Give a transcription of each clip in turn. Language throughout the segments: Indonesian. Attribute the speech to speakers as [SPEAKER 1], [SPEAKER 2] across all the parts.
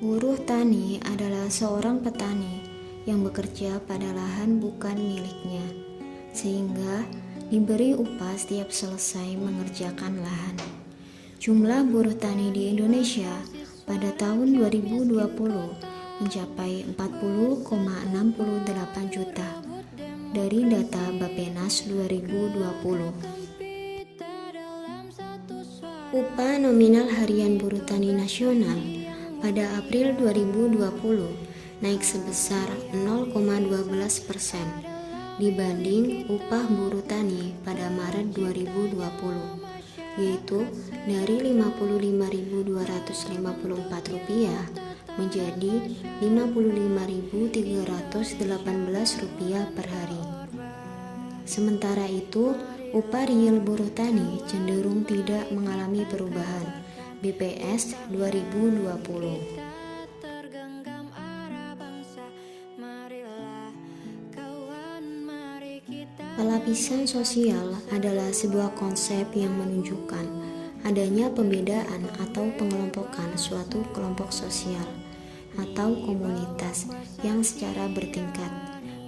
[SPEAKER 1] Buruh tani adalah seorang petani yang bekerja pada lahan bukan miliknya, sehingga diberi upah setiap selesai mengerjakan lahan. Jumlah buruh tani di Indonesia pada tahun 2020 mencapai 40,68 juta dari data Bappenas 2020. Upah nominal harian buruh tani nasional pada April 2020 naik sebesar 0,12% dibanding upah buruh tani pada Maret 2020, yaitu dari Rp55.254 menjadi Rp55.318 per hari. Sementara itu, upah real buruh tani cenderung tidak mengalami perubahan. BPS 2020. Pelapisan sosial adalah sebuah konsep yang menunjukkan adanya pembedaan atau pengelompokan suatu kelompok sosial atau komunitas yang secara bertingkat,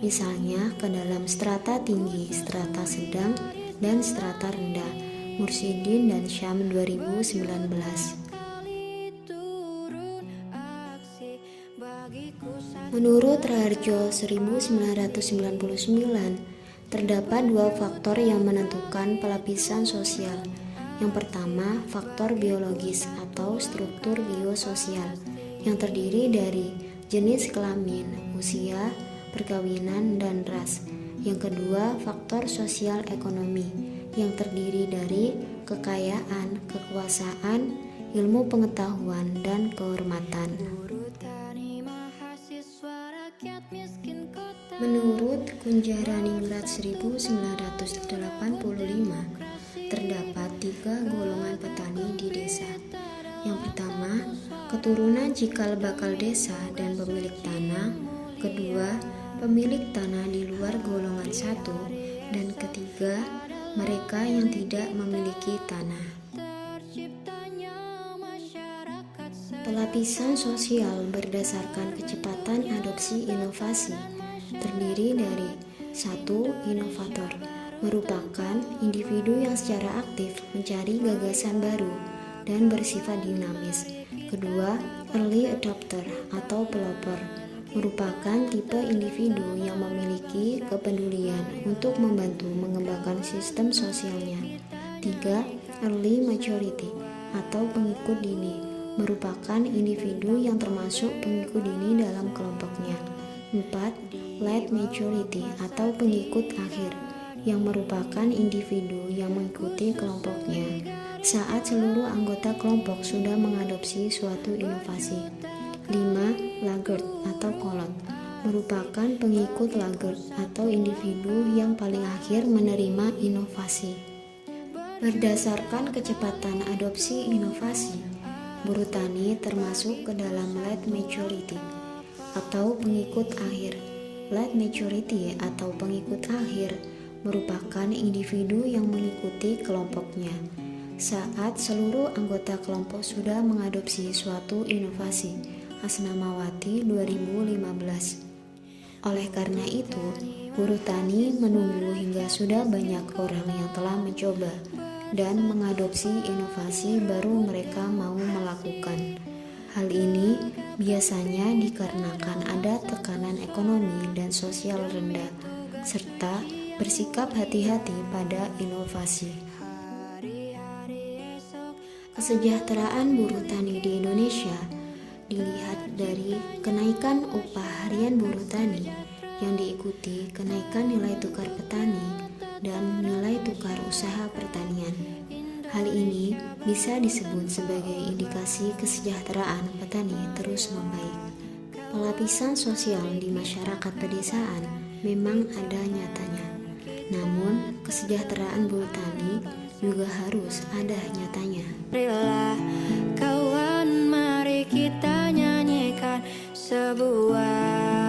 [SPEAKER 1] misalnya ke dalam strata tinggi, strata sedang, dan strata rendah. Mursyidin dan Syam 2019. Menurut Raharjo 1999, terdapat dua faktor yang menentukan pelapisan sosial. Yang pertama, faktor biologis atau struktur biososial yang terdiri dari jenis kelamin, usia, perkawinan, dan ras. Yang kedua, faktor sosial ekonomi yang terdiri dari kekayaan, kekuasaan, ilmu pengetahuan, dan kehormatan. Menurut Kunjaraningrat 1985, terdapat 3 golongan petani di desa. Yang pertama, keturunan cikal bakal desa dan pemilik tanah. Kedua, pemilik tanah di luar golongan 1. Dan ketiga, mereka yang tidak memiliki tanah. Pelapisan sosial berdasarkan kecepatan adopsi inovasi terdiri dari 1. Inovator merupakan individu yang secara aktif mencari gagasan baru dan bersifat dinamis. Kedua, early adopter atau pelopor merupakan tipe individu yang memiliki kepedulian untuk membantu mengembangkan sistem sosialnya. 3. Early majority atau pengikut dini merupakan individu yang termasuk pengikut dini dalam kelompoknya. 4. Late majority atau pengikut akhir yang merupakan individu yang mengikuti kelompoknya saat seluruh anggota kelompok sudah mengadopsi suatu inovasi. 5. Laggard atau kolot merupakan pengikut laggard atau individu yang paling akhir menerima inovasi. Berdasarkan kecepatan adopsi inovasi, buruh tani termasuk ke dalam late majority atau pengikut akhir. Late majority atau pengikut akhir merupakan individu yang mengikuti kelompoknya saat seluruh anggota kelompok sudah mengadopsi suatu inovasi. Asnamawati 2015. Oleh karena itu, buruh tani menunggu hingga sudah banyak orang yang telah mencoba dan mengadopsi inovasi baru mereka mau melakukan. Hal ini biasanya dikarenakan ada tekanan ekonomi dan sosial rendah, serta bersikap hati-hati pada inovasi. Kesejahteraan buruh tani di Indonesia dilihat dari kenaikan upah harian buruh tani yang diikuti kenaikan nilai tukar petani dan nilai tukar usaha pertanian. Hal ini bisa disebut sebagai indikasi kesejahteraan petani terus membaik. Pelapisan sosial di masyarakat pedesaan memang ada nyatanya, namun kesejahteraan buruh tani juga harus ada nyatanya.
[SPEAKER 2] Marilah kawan, mari kita nyanyikan sebuah